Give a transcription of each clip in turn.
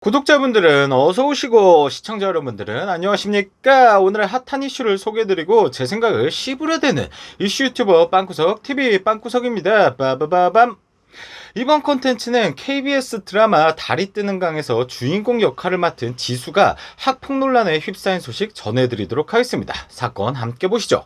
구독자분들은 어서 오시고 시청자 여러분들은 안녕하십니까. 오늘의 핫한 이슈를 소개해드리고 제 생각을 씹으려대는 이슈 유튜버 빵구석TV 빵구석입니다. 빠바바밤. 이번 콘텐츠는 KBS 드라마 달이 뜨는 강에서 주인공 역할을 맡은 지수가 학폭 논란에 휩싸인 소식 전해드리도록 하겠습니다. 사건 함께 보시죠.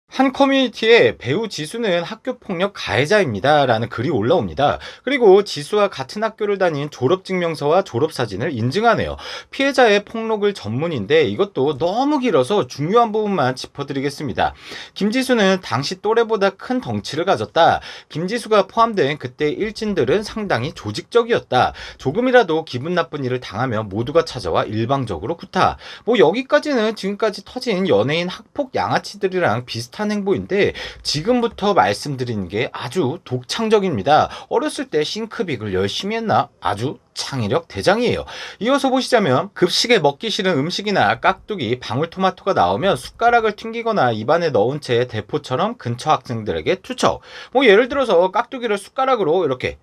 한 커뮤니티에 배우 지수는 학교폭력 가해자입니다 라는 글이 올라옵니다. 그리고 지수와 같은 학교를 다닌 졸업증명서와 졸업사진을 인증하네요. 피해자의 폭로글 전문인데 이것도 너무 길어서 중요한 부분만 짚어드리겠습니다. 김지수는 당시 또래보다 큰 덩치를 가졌다. 김지수가 포함된 그때 일진들은 상당히 조직적이었다. 조금이라도 기분 나쁜 일을 당하면 모두가 찾아와 일방적으로 구타. 여기까지는 지금까지 터진 연예인 학폭 양아치들이랑 비슷한 행보인데 지금부터 말씀드리는 게 아주 독창적입니다. 어렸을 때 싱크빅을 열심히 했나? 아주 창의력 대장이에요. 이어서 보시자면 급식에 먹기 싫은 음식이나 깍두기, 방울토마토가 나오면 숟가락을 튕기거나 입안에 넣은 채 대포처럼 근처 학생들에게 투척. 예를 들어서 깍두기를 숟가락으로 이렇게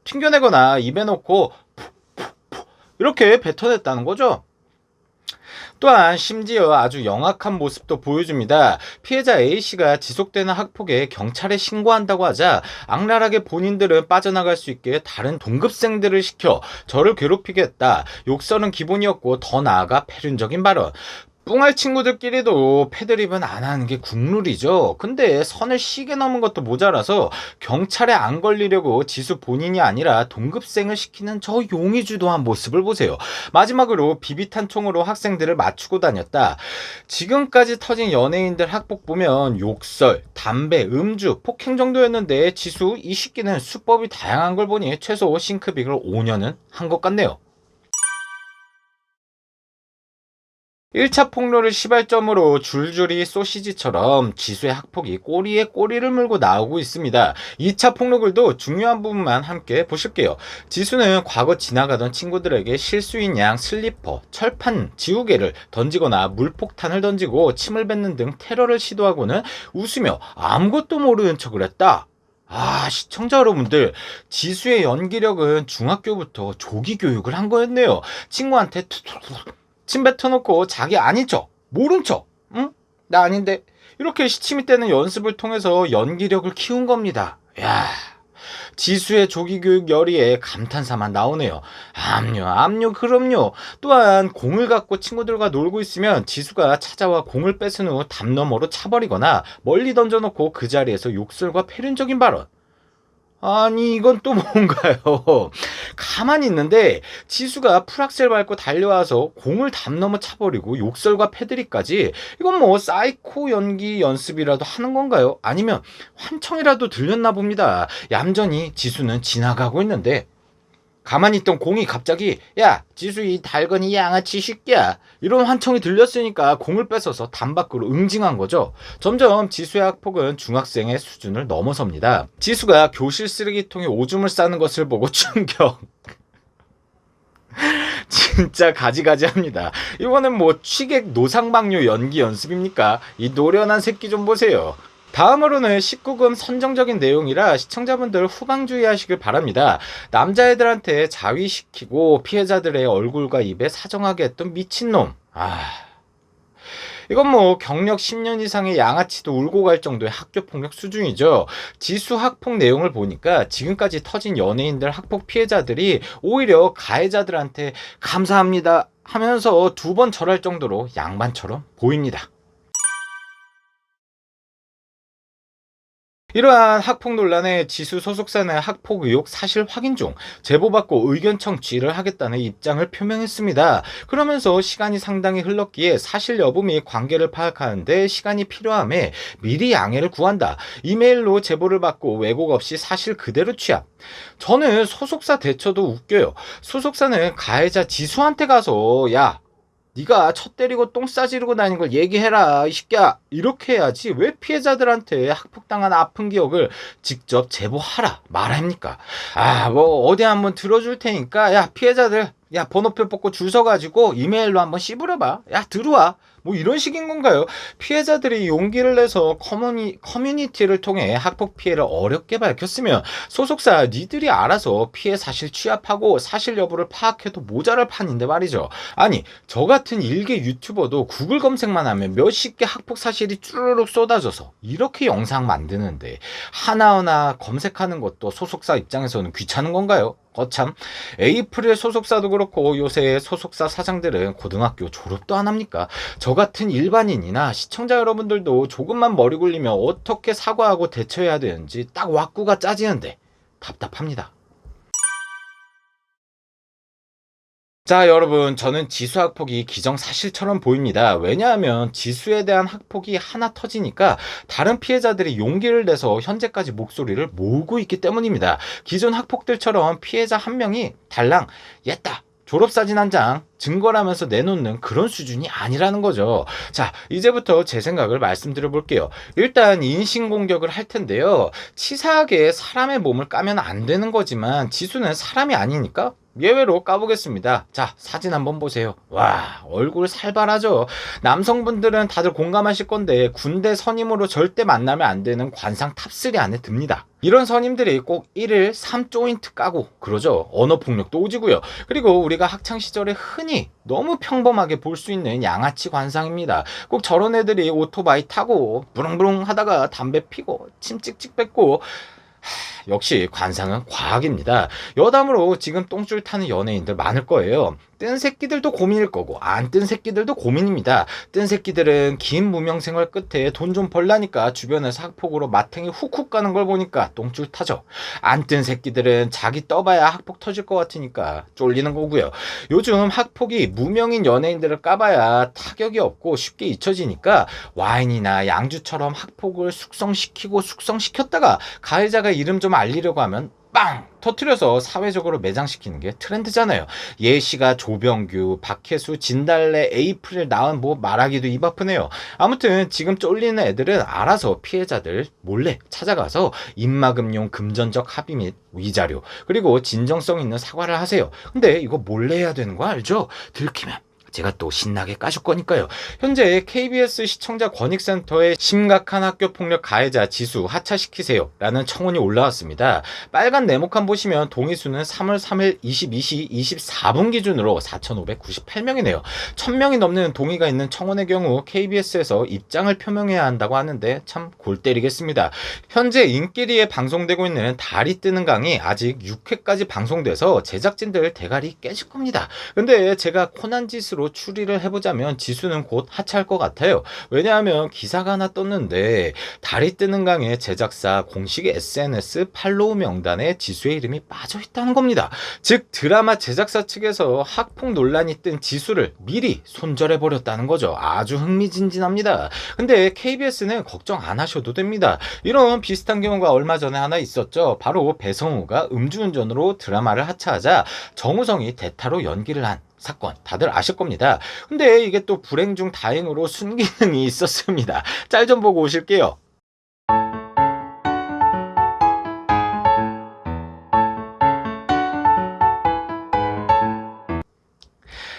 튕겨내거나 입에 넣고 푹푹푹 이렇게 뱉어냈다는 거죠. 또한 심지어 아주 영악한 모습도 보여줍니다. 피해자 A씨가 지속되는 학폭에 경찰에 신고한다고 하자 악랄하게 본인들은 빠져나갈 수 있게 다른 동급생들을 시켜 저를 괴롭히게 했다. 욕설은 기본이었고 더 나아가 패륜적인 발언. 뿡할 친구들끼리도 패드립은 안 하는 게 국룰이죠. 근데 선을 시게 넘은 것도 모자라서 경찰에 안 걸리려고 지수 본인이 아니라 동급생을 시키는 저 용의주도한 모습을 보세요. 마지막으로 비비탄 총으로 학생들을 맞추고 다녔다. 지금까지 터진 연예인들 학폭 보면 욕설, 담배, 음주, 폭행 정도였는데 지수 이 시기는 수법이 다양한 걸 보니 최소 싱크빅을 5년은 한 것 같네요. 1차 폭로를 시발점으로 줄줄이 소시지처럼 지수의 학폭이 꼬리에 꼬리를 물고 나오고 있습니다. 2차 폭로글도 중요한 부분만 함께 보실게요. 지수는 과거 지나가던 친구들에게 실수인 양 슬리퍼, 철판, 지우개를 던지거나 물폭탄을 던지고 침을 뱉는 등 테러를 시도하고는 웃으며 아무것도 모르는 척을 했다. 시청자 여러분들, 지수의 연기력은 중학교부터 조기 교육을 한 거였네요. 친구한테 침 뱉어놓고 자기 아닌 척, 모른 척, 응? 나 아닌데. 이렇게 시침이 떼는 연습을 통해서 연기력을 키운 겁니다. 야, 지수의 조기교육 열의에 감탄사만 나오네요. 압류, 그럼요. 또한 공을 갖고 친구들과 놀고 있으면 지수가 찾아와 공을 뺏은 후 담 너머로 차버리거나 멀리 던져놓고 그 자리에서 욕설과 패륜적인 발언. 아니 이건 또 뭔가요? 가만히 있는데 지수가 풀악셀 밟고 달려와서 공을 담 넘어 차버리고 욕설과 패드립까지. 이건 사이코 연기 연습이라도 하는 건가요? 아니면 환청이라도 들렸나 봅니다. 얌전히 지수는 지나가고 있는데 가만히 있던 공이 갑자기 야 지수 이 달건이 양아치 새끼야 이런 환청이 들렸으니까 공을 뺏어서 담 밖으로 응징한 거죠. 점점 지수의 학폭은 중학생의 수준을 넘어섭니다. 지수가 교실 쓰레기통에 오줌을 싸는 것을 보고 충격. 진짜 가지가지합니다. 이거는 취객 노상방뇨 연기 연습입니까? 이 노련한 새끼 좀 보세요. 다음으로는 19금 선정적인 내용이라 시청자분들 후방주의하시길 바랍니다. 남자애들한테 자위시키고 피해자들의 얼굴과 입에 사정하게 했던 미친놈. 이건 경력 10년 이상의 양아치도 울고 갈 정도의 학교폭력 수준이죠. 지수 학폭 내용을 보니까 지금까지 터진 연예인들 학폭 피해자들이 오히려 가해자들한테 감사합니다 하면서 2번 절할 정도로 양반처럼 보입니다. 이러한 학폭 논란에 지수 소속사는 학폭 의혹 사실 확인 중 제보받고 의견 청취를 하겠다는 입장을 표명했습니다. 그러면서 시간이 상당히 흘렀기에 사실 여부 및 관계를 파악하는데 시간이 필요함에 미리 양해를 구한다. 이메일로 제보를 받고 왜곡 없이 사실 그대로 취합. 저는 소속사 대처도 웃겨요. 소속사는 가해자 지수한테 가서 야 네가 첫 때리고 똥 싸지르고 다닌 걸 얘기해라 이 새끼야 이렇게 해야지 왜 피해자들한테 학폭당한 아픈 기억을 직접 제보하라 말합니까? 어디 한번 들어줄 테니까 야 피해자들 야, 번호표 뽑고 줄 서가지고 이메일로 한번 씹으려봐. 야, 들어와. 뭐 이런 식인 건가요? 피해자들이 용기를 내서 커뮤니티를 통해 학폭 피해를 어렵게 밝혔으면 소속사 니들이 알아서 피해 사실 취합하고 사실 여부를 파악해도 모자랄 판인데 말이죠. 아니, 저 같은 일개 유튜버도 구글 검색만 하면 몇십 개 학폭 사실이 쭈르륵 쏟아져서 이렇게 영상 만드는데 하나하나 검색하는 것도 소속사 입장에서는 귀찮은 건가요? 거참, 에이프릴 소속사도 그렇고 요새 소속사 사장들은 고등학교 졸업도 안 합니까? 저 같은 일반인이나 시청자 여러분들도 조금만 머리 굴리면 어떻게 사과하고 대처해야 되는지 딱 왁구가 짜지는데 답답합니다. 자, 여러분, 저는 지수 학폭이 기정사실처럼 보입니다. 왜냐하면 지수에 대한 학폭이 하나 터지니까 다른 피해자들이 용기를 내서 현재까지 목소리를 모으고 있기 때문입니다. 기존 학폭들처럼 피해자 한 명이 달랑 옛다 졸업사진 한 장 증거라면서 내놓는 그런 수준이 아니라는 거죠. 자, 이제부터 제 생각을 말씀드려 볼게요. 일단 인신공격을 할 텐데요. 치사하게 사람의 몸을 까면 안 되는 거지만 지수는 사람이 아니니까 예외로 까보겠습니다. 자, 사진 한번 보세요. 와, 얼굴 살벌하죠. 남성분들은 다들 공감하실 건데 군대 선임으로 절대 만나면 안 되는 관상 탑3 안에 듭니다. 이런 선임들이 꼭 1일 3조인트 까고 그러죠. 언어폭력도 오지고요. 그리고 우리가 학창시절에 흔히 너무 평범하게 볼 수 있는 양아치 관상입니다. 꼭 저런 애들이 오토바이 타고 부릉부릉 하다가 담배 피고 침 찍찍 뱉고 역시 관상은 과학입니다. 여담으로 지금 똥줄 타는 연예인들 많을 거예요. 뜬 새끼들도 고민일 거고 안 뜬 새끼들도 고민입니다. 뜬 새끼들은 긴 무명 생활 끝에 돈 좀 벌라니까 주변에서 학폭으로 마탱이 훅훅 가는 걸 보니까 똥줄 타죠. 안 뜬 새끼들은 자기 떠봐야 학폭 터질 것 같으니까 쫄리는 거고요. 요즘 학폭이 무명인 연예인들을 까봐야 타격이 없고 쉽게 잊혀지니까 와인이나 양주처럼 학폭을 숙성시켰다가 가해자가 이름 좀 알리려고 하면 빵! 터트려서 사회적으로 매장시키는 게 트렌드잖아요. 예시가 조병규, 박혜수, 진달래, 에이프릴 나은 뭐 말하기도 입 아프네요. 아무튼 지금 쫄리는 애들은 알아서 피해자들 몰래 찾아가서 입막음용 금전적 합의 및 위자료 그리고 진정성 있는 사과를 하세요. 근데 이거 몰래 해야 되는 거 알죠? 들키면 제가 또 신나게 까줄 거니까요. 현재 KBS 시청자 권익센터에 심각한 학교폭력 가해자 지수 하차시키세요 라는 청원이 올라왔습니다. 빨간 네모칸 보시면 동의수는 3월 3일 22시 24분 기준으로 4,598명이네요. 1,000명이 넘는 동의가 있는 청원의 경우 KBS에서 입장을 표명해야 한다고 하는데 참 골 때리겠습니다. 현재 인기리에 방송되고 있는 달이 뜨는 강이 아직 6회까지 방송돼서 제작진들 대가리 깨질 겁니다. 근데 제가 코난지수로 추리를 해보자면 지수는 곧 하차할 것 같아요. 왜냐하면 기사가 하나 떴는데 달이 뜨는 강의 제작사 공식 SNS 팔로우 명단에 지수의 이름이 빠져있다는 겁니다. 즉 드라마 제작사 측에서 학폭 논란이 뜬 지수를 미리 손절해버렸다는 거죠. 아주 흥미진진합니다. 근데 KBS는 걱정 안 하셔도 됩니다. 이런 비슷한 경우가 얼마 전에 하나 있었죠. 바로 배성우가 음주운전으로 드라마를 하차하자 정우성이 대타로 연기를 한 사건 다들 아실 겁니다. 근데 이게 또 불행 중 다행으로 순기능이 있었습니다. 짤 좀 보고 오실게요.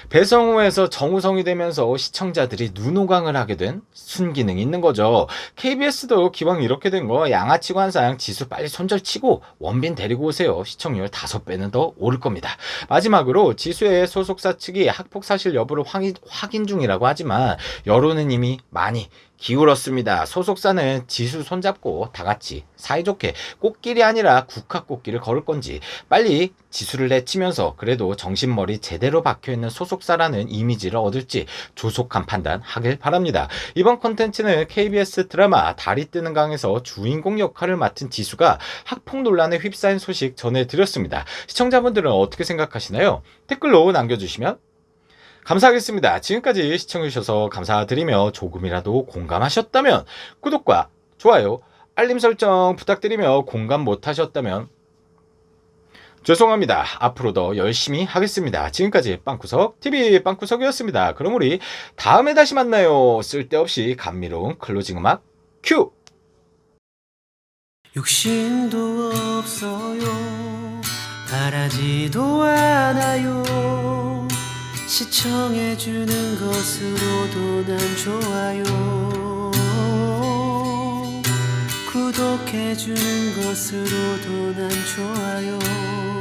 배성우에서 정우성이 되면서 시청자들이 눈호강을 하게 된 순기능이 있는 거죠. KBS도 기왕 이렇게 된 거 양아치 관상 지수 빨리 손절치고 원빈 데리고 오세요. 시청률 5배는 더 오를 겁니다. 마지막으로 지수의 소속사 측이 학폭 사실 여부를 확인 중이라고 하지만 여론은 이미 많이 기울었습니다. 소속사는 지수 손잡고 다 같이 사이좋게 꽃길이 아니라 국화꽃길을 걸을 건지 빨리 지수를 내치면서 그래도 정신머리 제대로 박혀있는 소속사라는 이미지를 얻을지 조속한 판단하길 바랍니다. 이번 콘텐츠는 KBS 드라마 달이 뜨는 강에서 주인공 역할을 맡은 지수가 학폭 논란에 휩싸인 소식 전해드렸습니다. 시청자분들은 어떻게 생각하시나요? 댓글로 남겨주시면 감사하겠습니다. 지금까지 시청해주셔서 감사드리며 조금이라도 공감하셨다면 구독과 좋아요, 알림 설정 부탁드리며 공감 못하셨다면 죄송합니다. 앞으로 더 열심히 하겠습니다. 지금까지 빵구석TV 빵구석이었습니다. 그럼 우리 다음에 다시 만나요. 쓸데없이 감미로운 클로징 음악 큐! 욕심도 없어요. 바라지도 않아요. 시청해주는 것으로도 난 좋아요. 구독해주는 것으로도 난 좋아요.